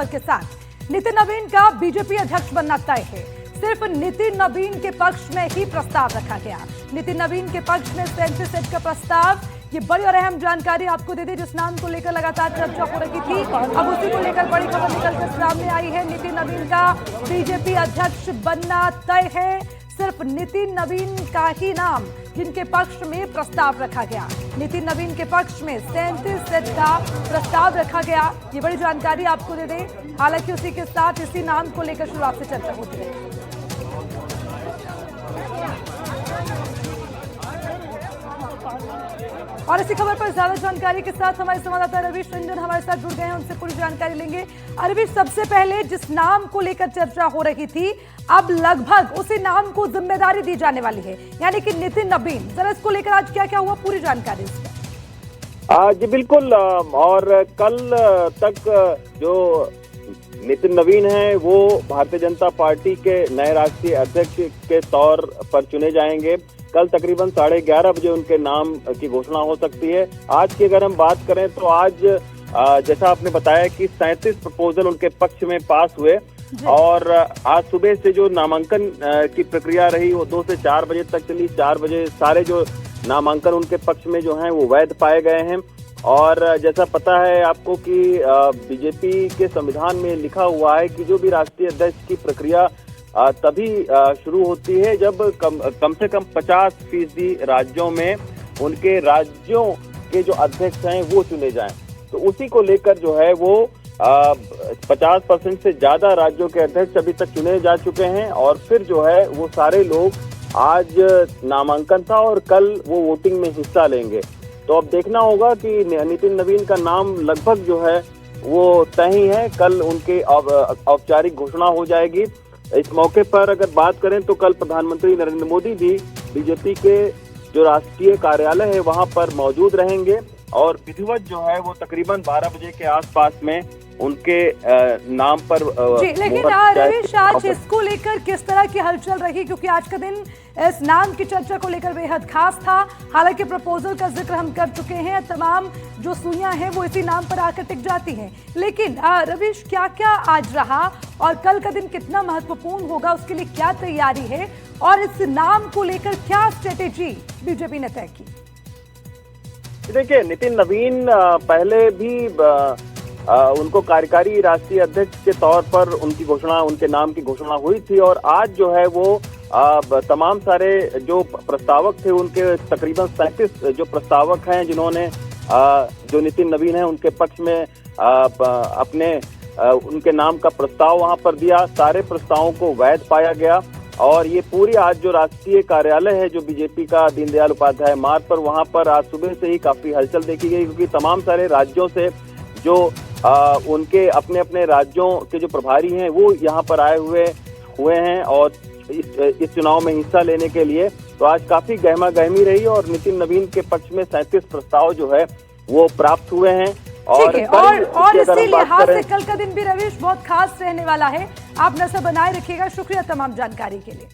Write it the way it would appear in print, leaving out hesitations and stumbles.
के साथ नितिन नवीन का बीजेपी अध्यक्ष बनना तय है। सिर्फ नितिन नवीन के पक्ष में ही प्रस्ताव रखा गया। नितिन नवीन के पक्ष में 37 सीट का प्रस्ताव। ये बड़ी और अहम जानकारी आपको दे दी, जिस नाम को लेकर लगातार चर्चा हो रही थी, अब उसी को लेकर बड़ी खबर निकलकर सामने आई है। नितिन नवीन का बीजेपी अध्यक्ष बनना तय है। सिर्फ नितिन नवीन का ही नाम जिनके पक्ष में प्रस्ताव रखा गया। नितिन नवीन के पक्ष में 37 सीट का प्रस्ताव रखा गया। ये बड़ी जानकारी आपको दे दें। हालांकि उसी के साथ इसी नाम को लेकर शुरुआत से चर्चा होती है। और इसी खबर पर ज्यादा जानकारी के साथ हमारे संवाददाता रवीश रंजन हमारे साथ जुड़ गए हैं, उनसे पूरी जानकारी लेंगे। रवीश, सबसे पहले जिस नाम को लेकर चर्चा हो रही थी, अब लगभग उसी नाम को जिम्मेदारी दी जाने वाली है, यानी कि नितिन नवीन। जरा इसको लेकर आज क्या क्या हुआ, पूरी जानकारी इसमें। जी बिल्कुल। और कल तक जो नितिन नवीन है वो भारतीय जनता पार्टी के नए राष्ट्रीय अध्यक्ष के तौर पर चुने जाएंगे। कल तकरीबन 11:30 बजे उनके नाम की घोषणा हो सकती है। आज की अगर हम बात करें तो आज जैसा आपने बताया कि 37 प्रपोजल उनके पक्ष में पास हुए और आज सुबह से जो नामांकन की प्रक्रिया रही वो 2 से 4 बजे तक चली। 4 बजे सारे जो नामांकन उनके पक्ष में जो हैं वो वैध पाए गए हैं। और जैसा पता है आपको कि बीजेपी के संविधान में लिखा हुआ है कि जो भी राष्ट्रीय अध्यक्ष की प्रक्रिया तभी शुरू होती है जब कम से कम 50% राज्यों में उनके राज्यों के जो अध्यक्ष हैं वो चुने जाएं। तो उसी को लेकर जो है वो 50% से ज्यादा राज्यों के अध्यक्ष अभी तक चुने जा चुके हैं। और फिर जो है वो सारे लोग, आज नामांकन था और कल वो वोटिंग में हिस्सा लेंगे। तो अब देखना होगा कि नितिन नवीन का नाम लगभग जो है वो तय ही है। कल उनके औपचारिक घोषणा हो जाएगी। इस मौके पर अगर बात करें तो कल प्रधानमंत्री नरेंद्र मोदी भी बीजेपी के जो राष्ट्रीय कार्यालय है वहां पर मौजूद रहेंगे और विधिवत जो है वो तकरीबन 12 बजे के आसपास में उनके नाम पर जी। लेकिन रवीश, आज इसको लेकर किस तरह की हलचल रही, क्योंकि आज का दिन इस नाम की चर्चा को लेकर बेहद खास था। हालांकि प्रपोजल का जिक्र हम कर चुके हैं, तमाम जो सुइयां हैं वो इसी नाम पर आकर टिक जाती हैं। लेकिन रवीश, क्या क्या आज रहा और कल का दिन कितना महत्वपूर्ण होगा, उसके लिए क्या तैयारी है और इस नाम को लेकर क्या स्ट्रेटेजी बीजेपी ने तय की? देखिए, नितिन नवीन पहले भी उनको कार्यकारी राष्ट्रीय अध्यक्ष के तौर पर उनके नाम की घोषणा हुई थी। और आज जो है वो तमाम सारे जो प्रस्तावक थे, उनके तकरीबन 37 जो प्रस्तावक हैं जिन्होंने जो नितिन नवीन है उनके पक्ष में अपने उनके नाम का प्रस्ताव वहां पर दिया। सारे प्रस्तावों को वैध पाया गया और ये पूरी आज जो राष्ट्रीय कार्यालय है जो बीजेपी का दीनदयाल उपाध्याय मार्ग पर, वहां पर आज सुबह से ही काफी हलचल देखी गई, क्योंकि तमाम सारे राज्यों से जो उनके अपने अपने राज्यों के जो प्रभारी हैं वो यहाँ पर आए हुए हैं और इस चुनाव में हिस्सा लेने के लिए। तो आज काफी गहमा गहमी रही और नितिन नवीन के पक्ष में 37 प्रस्ताव जो है वो प्राप्त हुए हैं। और इसी लिहाज से कल का दिन भी रवीश बहुत खास रहने वाला है। आप नजर बनाए रखिएगा। शुक्रिया तमाम जानकारी के लिए।